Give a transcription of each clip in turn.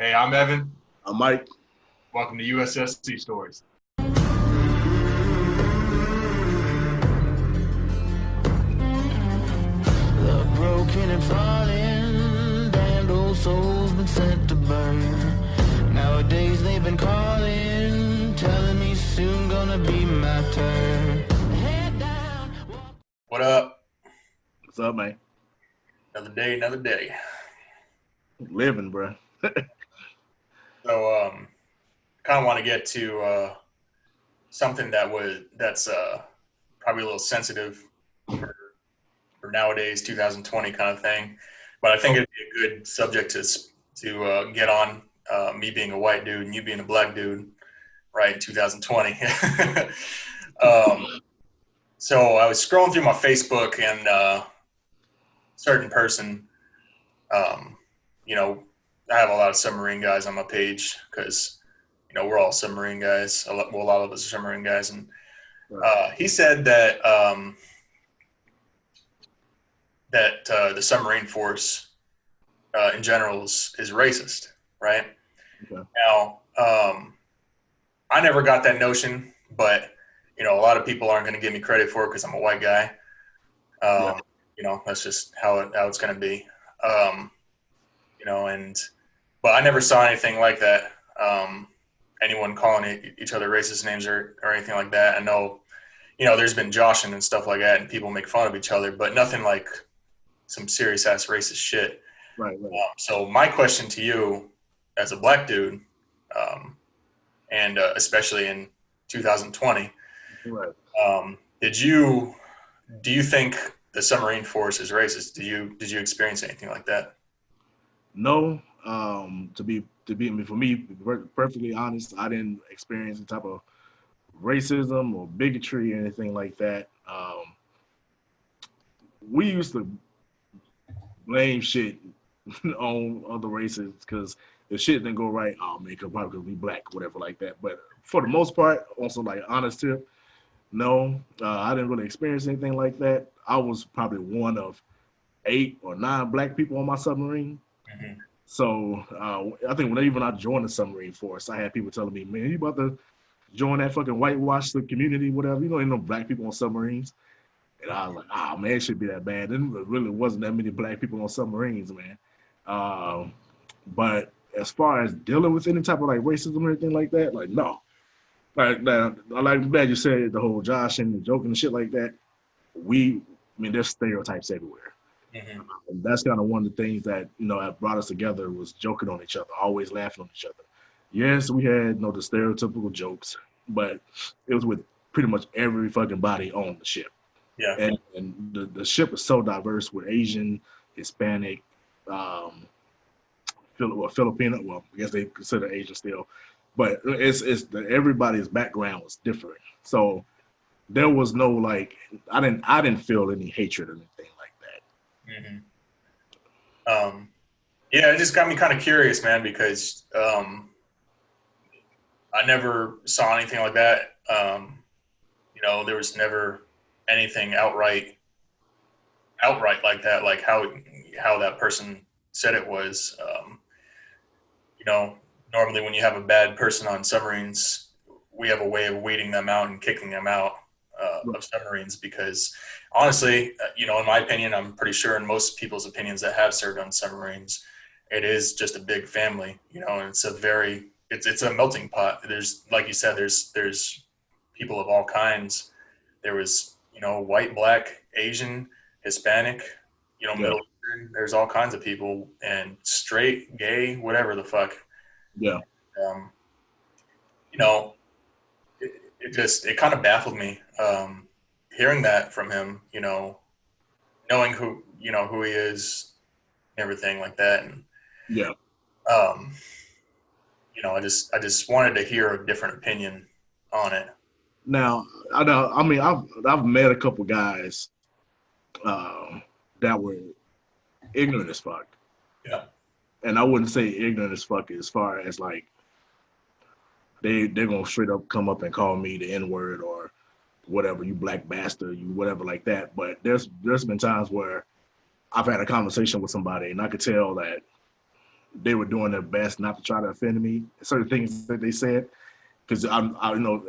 Hey, I'm Evan. I'm Mike. Welcome to USSC Stories. The broken and falling, damned old souls been sent to burn. Nowadays they've been calling, telling me soon gonna be my turn. Head down. What up? What's up, man? Another day, another day. Living, bro. So, kind of want to get to something that's probably a little sensitive for nowadays, 2020 kind of thing. But I think it'd be a good subject to get on. Me being a white dude and you being a black dude, right in 2020. So I was scrolling through my Facebook and certain person, you know, I have a lot of submarine guys on my page because, we're all submarine guys. A lot of us are submarine guys. And he said that the submarine force in general is racist, right? Okay. Now, I never got that notion, but, a lot of people aren't going to give me credit for it because I'm a white guy. That's just how it's going to be. But I never saw anything like that. Anyone calling each other racist names or anything like that. I know, there's been joshing and stuff like that, and people make fun of each other, but nothing like some serious ass racist shit. Right. So my question to you, as a black dude, and especially in 2020, Right. do you think the submarine force is racist? Did you experience anything like that? No. For me, perfectly honest, I didn't experience any type of racism or bigotry or anything like that. We used to blame shit on other races because the shit didn't go right. Oh man, probably because we black, whatever like that. But for the most part, also like honest tip, no, I didn't really experience anything like that. I was probably one of 8 or 9 black people on my submarine. Mm-hmm. So I think when I joined the submarine force, I had people telling me, man, you about to join that fucking whitewash the community, whatever. Ain't no black people on submarines. And I was like, oh man, it should be that bad. Then there really wasn't that many black people on submarines, man. But as far as dealing with any type of like racism or anything like that, like no. Like now, I'm glad you said the whole Josh and the joking and shit like that. There's stereotypes everywhere. Mm-hmm. And that's kind of one of the things that that brought us together was joking on each other, always laughing on each other. Yes, we had the stereotypical jokes, but it was with pretty much every fucking body on the ship. Yeah. And the ship is so diverse with Asian, Hispanic, Filipino. Well, I guess they consider Asian still, but everybody's background was different. So there was no like I didn't feel any hatred or anything like that. Mm-hmm. Yeah, it just got me kind of curious, man, because I never saw anything like that. There was never anything outright like that, like how that person said it was. Normally when you have a bad person on submarines, we have a way of weeding them out and kicking them out of submarines because honestly, in my opinion, I'm pretty sure in most people's opinions that have served on submarines, it is just a big family, and it's a melting pot. There's, like you said, there's people of all kinds. There was, white, black, Asian, Hispanic, Middle Eastern. There's all kinds of people, and straight, gay, whatever the fuck. Yeah. It kind of baffled me hearing that from him. Knowing who he is, and everything like that, and yeah. I just wanted to hear a different opinion on it. Now, I've met a couple guys that were ignorant as fuck. Yeah. And I wouldn't say ignorant as fuck as far as like they're gonna straight up come up and call me the N-word or whatever, you black bastard, you whatever like that. But there's been times where I've had a conversation with somebody and I could tell that they were doing their best not to try to offend me. Certain things that they said, because I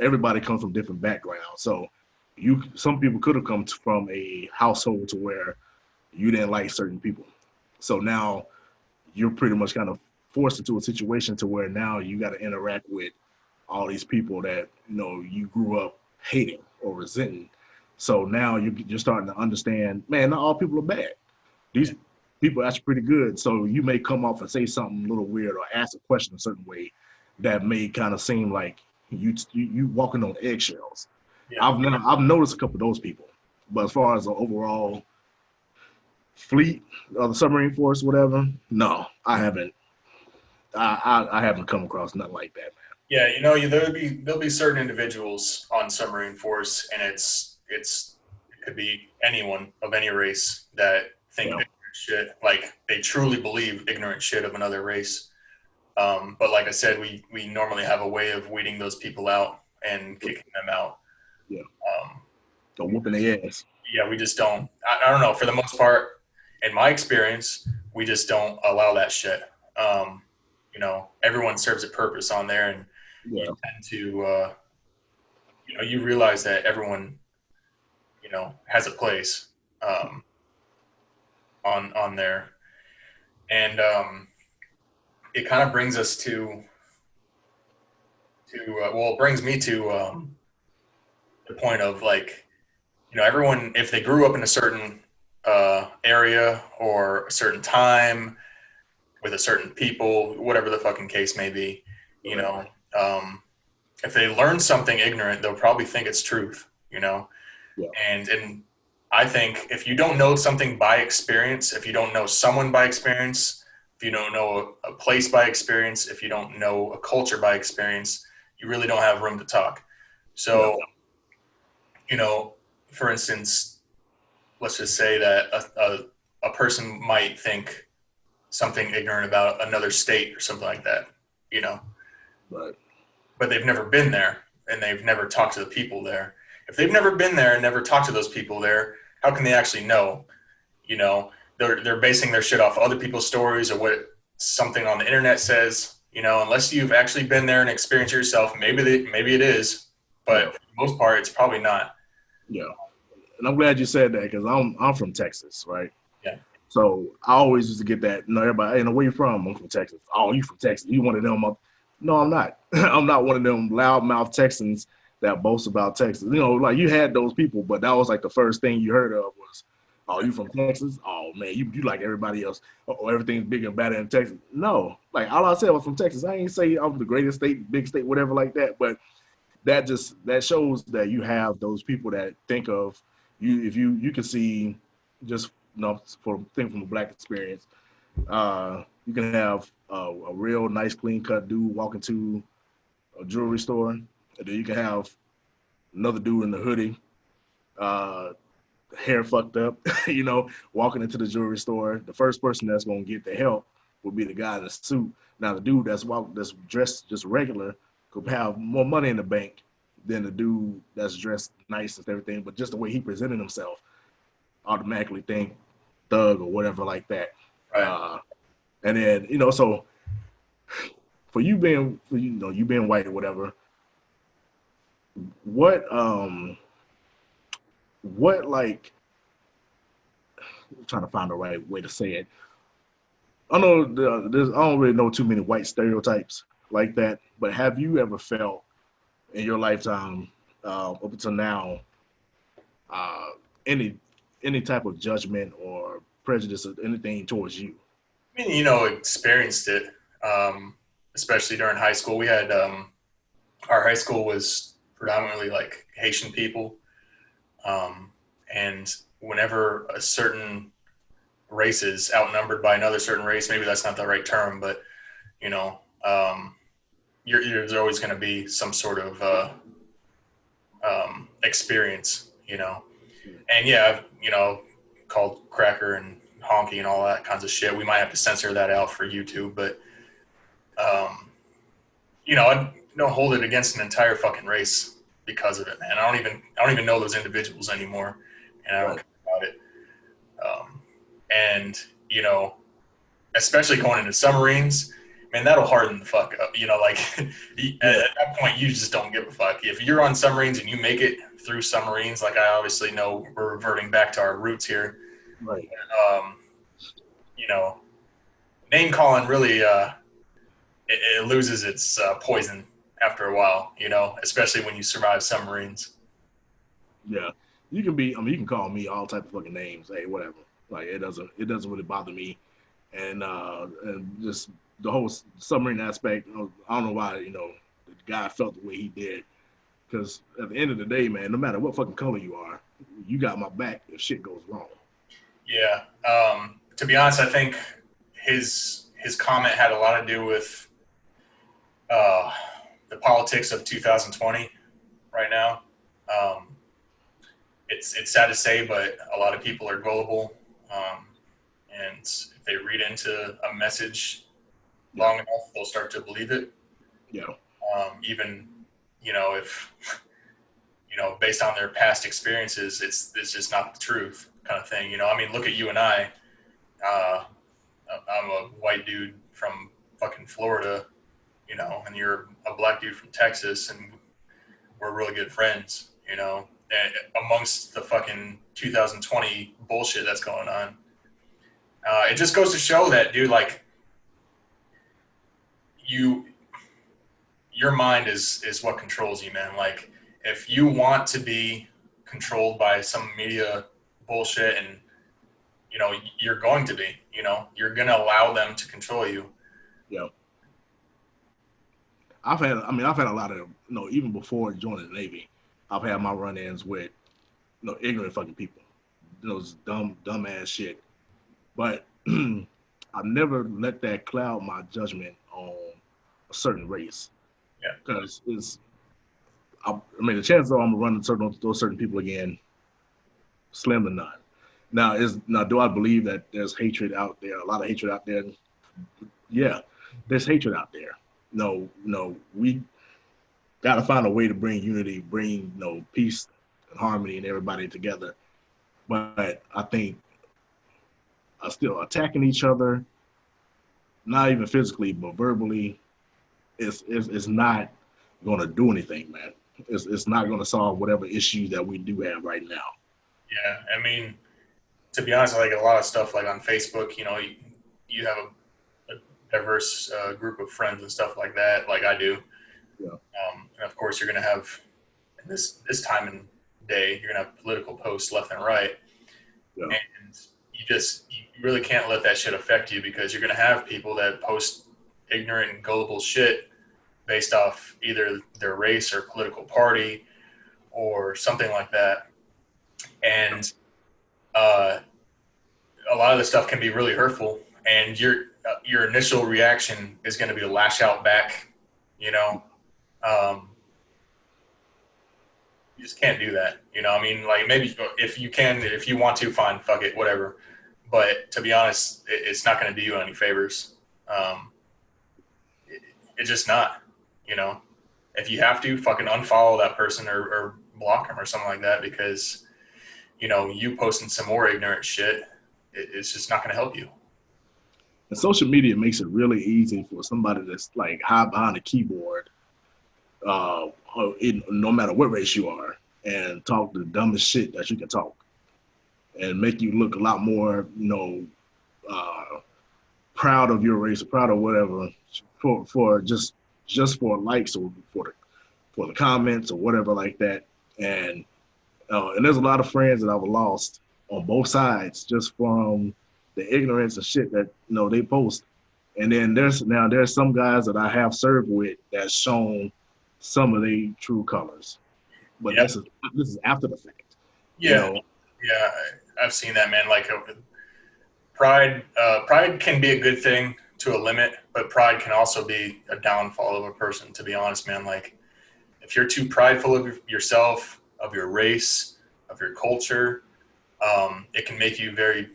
everybody comes from different backgrounds. So some people could have come from a household to where you didn't like certain people. So now you're pretty much kind of forced into a situation to where now you got to interact with all these people that you grew up hating or resenting. So now you're starting to understand, man, not all people are bad. These people are actually pretty good. So you may come off and say something a little weird or ask a question a certain way that may kind of seem like you walking on eggshells. Yeah. I've noticed a couple of those people, but as far as the overall fleet or the submarine force, whatever, no, I haven't. I haven't come across nothing like that, man. Yeah, there'll be certain individuals on Submarine Force, and it could be anyone of any race that think ignorant shit, like they truly believe ignorant shit of another race. But like I said, we normally have a way of weeding those people out and kicking them out. Yeah, or whooping their ass. Yeah, we just don't. I don't know. For the most part, in my experience, we just don't allow that shit. Everyone serves a purpose on there, and you tend to, you realize that everyone, has a place on there, and it kind of brings us to it brings me to the point of like, everyone, if they grew up in a certain area or a certain time with a certain people, whatever the fucking case may be, if they learn something ignorant, they'll probably think it's truth, Yeah. And I think if you don't know something by experience, if you don't know someone by experience, if you don't know a place by experience, if you don't know a culture by experience, you really don't have room to talk. So, for instance, let's just say that a person might think something ignorant about another state or something like that, Right. But they've never been there and they've never talked to the people there. If they've never been there and never talked to those people there, how can they actually know? They're basing their shit off other people's stories or what something on the internet says, unless you've actually been there and experienced it yourself. Maybe it is, but for the most part, it's probably not. Yeah. And I'm glad you said that because I'm from Texas, right? Yeah. So I always used to get that. Everybody, hey, where you from? I'm from Texas. Oh, you from Texas? You one of them? No, I'm not. I'm not one of them loudmouth Texans that boast about Texas. Like you had those people, but that was like the first thing you heard of was, oh, you from Texas? Oh man, you like everybody else. Oh, everything's bigger and better in Texas. No, like all I said was from Texas. I ain't say I'm the greatest state, big state, whatever like that. But that shows that you have those people that think of you. If you can see just from a black experience, you can have a real nice, clean cut dude walk into a jewelry store, and then you can have another dude in the hoodie, hair fucked up, walking into the jewelry store. The first person that's gonna get the help will be the guy in the suit. Now the dude that's dressed just regular could have more money in the bank than the dude that's dressed nice and everything, but just the way he presented himself, automatically think thug or whatever like that. Right. And then, so for you being white or whatever, what like, I'm trying to find the right way to say it. I know I don't really know too many white stereotypes like that, but have you ever felt in your lifetime up until now any type of judgment or prejudice or anything towards you? I mean, experienced it, especially during high school. We had our high school was predominantly like Haitian people, and whenever a certain race is outnumbered by another certain race, maybe that's not the right term, but there's always going to be some sort of experience, and yeah, I've called cracker and honky and all that kinds of shit. We might have to censor that out for YouTube, but I don't hold it against an entire fucking race because of it, man. I don't even know those individuals anymore, and I don't care about it. And especially going into submarines, man, that'll harden the fuck up. You know, like at Yeah, that point, you just don't give a fuck. If you're on submarines and you make it through submarines, like I obviously know we're reverting back to our roots here. right. Um, you know, name calling really it loses its poison after a while. You know, especially when you survive submarines. Yeah, you can be. I mean, you can call me all type of fucking names. Hey, whatever. Like it doesn't really bother me. And just the whole submarine aspect. I don't know why the guy felt the way he did. Because at the end of the day, man, no matter what fucking color you are, you got my back if shit goes wrong. Yeah. To be honest, I think his comment had a lot to do with uh, the politics of 2020 right now. Um, it's sad to say, but a lot of people are gullible, and if they read into a message Yeah, long enough, they'll start to believe it. yeah, Even if based on their past experiences, it's just not the truth, kind of thing. I mean, look at you and I. Uh, I'm a white dude from fucking Florida, and you're a black dude from Texas, and we're really good friends, and amongst the fucking 2020 bullshit that's going on. It just goes to show that, dude, like you, your mind is what controls you, man. Like if you want to be controlled by some media bullshit and, you're going to be, you're going to allow them to control you. yeah. I've had a lot of, even before joining the Navy, I've had my run-ins with, ignorant fucking people, those dumb ass shit. But I've never let that cloud my judgment on a certain race Yeah. because the chances are I'm gonna run into those certain people again, slim to none. Now, do I believe that there's hatred out there? A lot of hatred out there. Yeah, there's hatred out there. No, we got to find a way to bring unity, bring peace and harmony and everybody together. But I think still attacking each other, not even physically but verbally, is not going to do anything, man. It's not going to solve whatever issues that we do have right now. Yeah. I mean, to be honest, like a lot of stuff like on Facebook, you have a diverse group of friends and stuff like that, like I do. Yeah, And of course, you're going to have in this time and day, you're going to have political posts left and right, yeah, and you really can't let that shit affect you because you're going to have people that post ignorant and gullible shit based off either their race or political party or something like that, and uh, a lot of the stuff can be really hurtful, and your initial reaction is going to be to lash out back. You know, um, you just can't do that. I mean, like maybe if you can, if you want to, fine, fuck it, whatever. But to be honest, it's not going to do you any favors. Um, it's just not. You know, if you have to, fucking unfollow that person or block them or something like that because you posting some more ignorant shit, it's just not going to help you. and social media makes it really easy for somebody that's like hide behind a keyboard, uh, no matter what race you are, and talk the dumbest shit that you can talk, and make you look a lot more, proud of your race or proud of whatever for just for likes or for the comments or whatever like that. And there's a lot of friends that I've lost on both sides just from the ignorance and shit that they post. And then there's some guys that I have served with that's shown some of the true colors, but Yeah, this is after the fact, you yeah, know. yeah. I've seen that, man. Like pride can be a good thing to a limit, but pride can also be a downfall of a person. To be honest, man, like if you're too prideful of yourself, of your race, of your culture, it can make you very,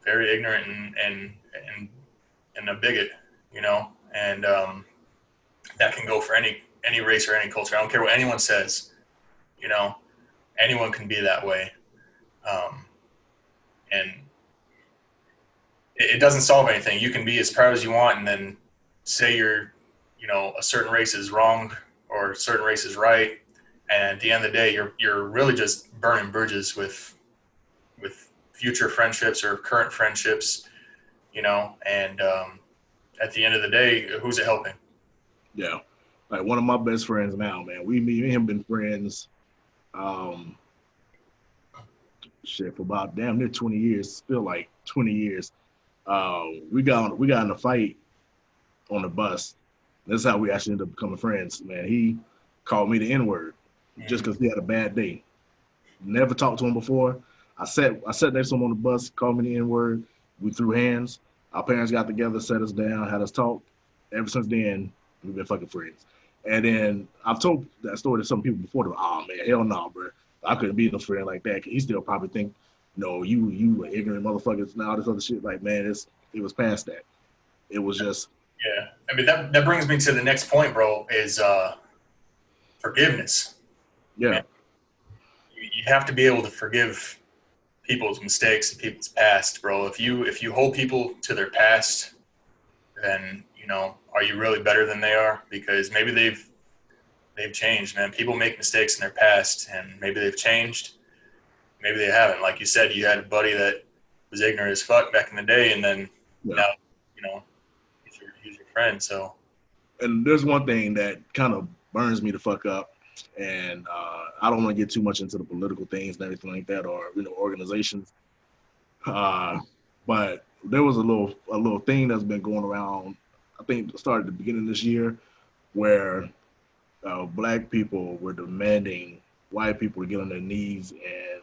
very ignorant and a bigot, and that can go for any race or any culture. I don't care what anyone says, you know, anyone can be that way, and it doesn't solve anything. You can be as proud as you want, and then say a certain race is wrong or a certain race is right, and at the end of the day, you're really just burning bridges with future friendships or current friendships, and at the end of the day, who's it helping? Yeah. Like one of my best friends now, man. Me and him been friends, um, shit, for about damn near 20 years. Still like 20 years. We got in a fight on the bus. That's how we actually ended up becoming friends, man. He called me the N-word just because he had a bad day. Never talked to him before. I sat next to him on the bus, called me the N-word. We threw hands. Our parents got together, sat us down, had us talk. Ever since then, we've been fucking friends. And then I've told that story to some people before. Them, oh man, hell no, bro. I couldn't be no friend like that. He still probably think, no, you ignorant motherfuckers and all this other shit. Like, man, it was past that. It was just, Yeah, I mean that brings me to the next point, bro. Is forgiveness. yeah, You have to be able to forgive people's mistakes and people's past, bro. If you hold people to their past, then are you really better than they are? Because maybe they've changed, man. People make mistakes in their past, and maybe they've changed. Maybe they haven't. Like you said, you had a buddy that was ignorant as fuck back in the day, and then yeah. now he's your friend. So And there's one thing that kind of burns me the fuck up, and I don't want to get too much into the political things and everything like that, or organizations. But there was a little thing that's been going around. I think it started at the beginning of this year, where black people were demanding white people to get on their knees and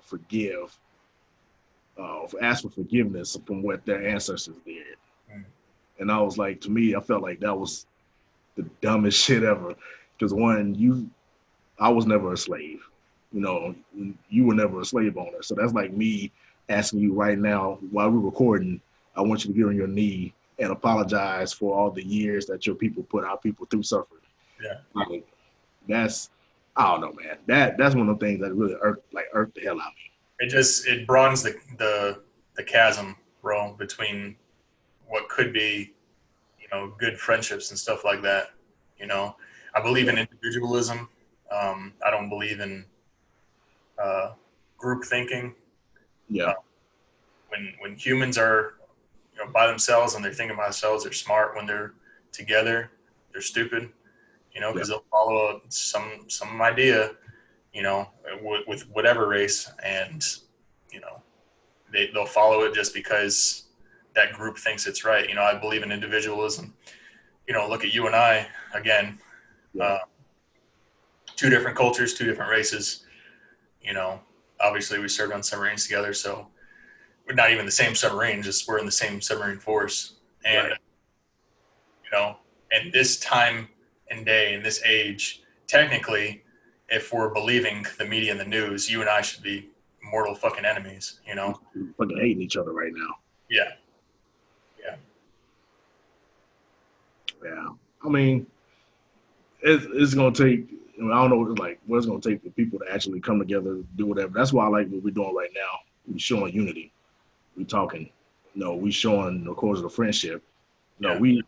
ask for forgiveness from what their ancestors did. And I was like, to me, I felt like that was the dumbest shit ever. Because I was never a slave. You were never a slave owner. So that's like me asking you right now, while we're recording, I want you to get on your knee and apologize for all the years that your people put our people through suffering. yeah, Like, I don't know, man. That's one of the things that really irked the hell out of me. it broadens the chasm, bro, between what could be good friendships and stuff like that. I believe in individualism. I don't believe in group thinking. Yeah, When humans are by themselves and they're thinking by themselves, they're smart. When they're together, they're stupid. Because they'll follow some idea, with whatever race, and they'll follow it just because that group thinks it's right. I believe in individualism. Look at you and I again. yeah, Two different cultures, two different races. Obviously we served on submarines together, so we're not even the same submarine. Just we're in the same submarine force, and right. And this time and day in this age, technically, if we're believing the media and the news, you and I should be mortal fucking enemies. We're fucking hating each other right now. Yeah. Yeah, I mean, it's gonna take. I don't know, like what it's gonna take for people to actually come together, do whatever. That's why I like what we're doing right now. We're showing unity. We talking. We showing the course of the friendship. We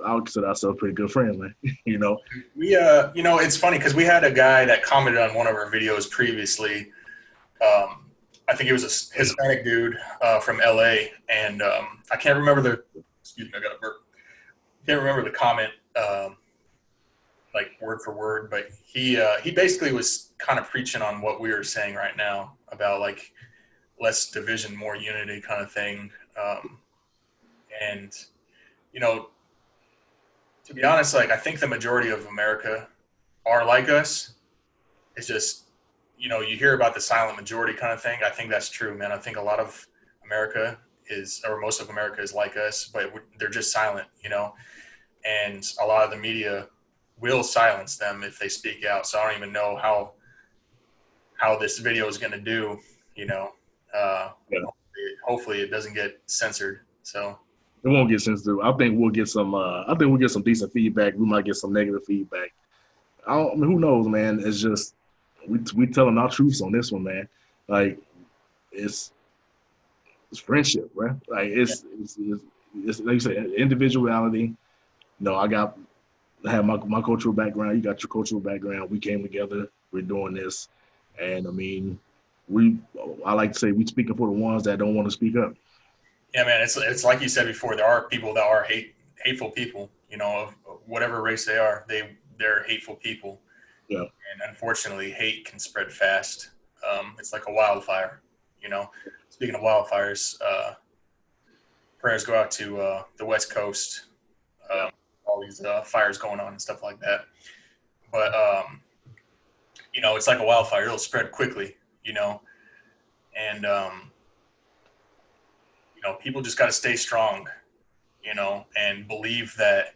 I would consider ourselves pretty good friends, man. We it's funny because we had a guy that commented on one of our videos previously. I think it was a Hispanic dude from LA, and I can't remember excuse me, I got a burp. Can't remember the comment like word for word, but he basically was kind of preaching on what we were saying right now about like less division, more unity kind of thing. And to be honest, like I think the majority of America are like us. It's just you hear about the silent majority kind of thing. I think that's true, man. I think a lot of America or most of America is like us, but they're just silent, and a lot of the media will silence them if they speak out. So I don't even know how this video is going to do, Yeah. Hopefully it doesn't get censored. So It won't get censored. I think we'll get some. I think we'll get some decent feedback. We might get some negative feedback. I mean, who knows, man? It's just we telling our truths on this one, man. Like it's It's friendship, bro. Like it's like you say, individuality. You know, I have my cultural background. You got your cultural background. We came together. We're doing this, and I mean, we. I like to say we speaking for the ones that don't want to speak up. Yeah, man, it's like you said before. There are people that are hateful people. You know, of whatever race they are, they're hateful people, Yeah, and unfortunately, hate can spread fast. It's like a wildfire. You know, speaking of wildfires, prayers go out to the West Coast. yeah, All these fires going on and stuff like that. But you know, it's like a wildfire; it'll spread quickly. You know, and you know, people just got to stay strong. You know, and believe that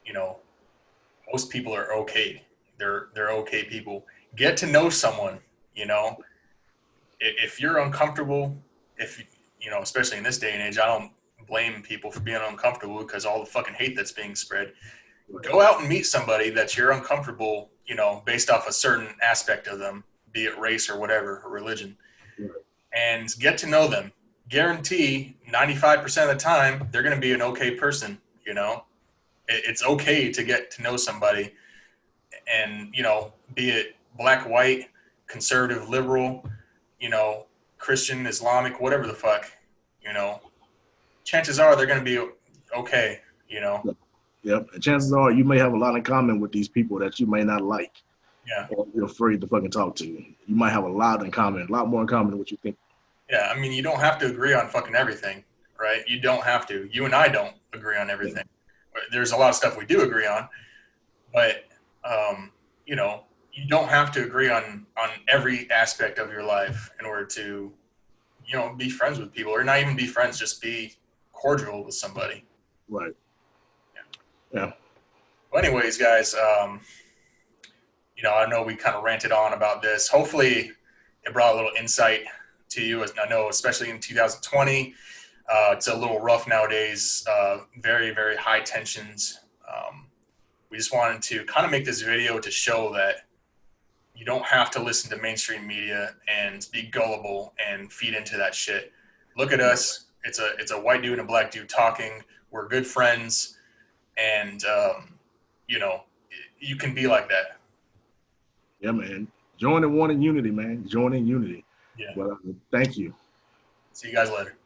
you know most people are okay. They're okay people. Get to know someone. You know, if you're uncomfortable, if you know, especially in this day and age, I don't blame people for being uncomfortable because all the fucking hate that's being spread. right, Go out and meet somebody that you're uncomfortable, you know, based off a certain aspect of them, be it race or whatever, or religion, right. and get to know them. Guarantee 95% of the time they're going to be an okay person. You know, it's okay to get to know somebody, and you know, be it black, white, conservative, liberal, you know, Christian, Islamic, whatever the fuck, you know, chances are they're going to be okay. You know, Yep. And chances are you may have a lot in common with these people that you may not like yeah. or you're afraid to fucking talk to. You might have a lot in common, a lot more in common than what you think. Yeah, I mean, you don't have to agree on fucking everything, right? You don't have to. You and I don't agree on Yeah. everything. There's a lot of stuff we do agree on, but you know, you don't have to agree on every aspect of your life in order to, you know, be friends with people, or not even be friends, just be cordial with somebody. Right. Yeah. Yeah. Well, anyways, guys, you know, I know we kind of ranted on about this. Hopefully, it brought a little insight to you. As I know, especially in 2020, it's a little rough nowadays. Very, very high tensions. We just wanted to kind of make this video to show that you don't have to listen to mainstream media and be gullible and feed into that shit. Look at us. It's a white dude and a black dude talking. We're good friends, and you know, you can be like that. Yeah, man. Join in one in unity, man. Join in unity. Yeah. But thank you. See you guys later.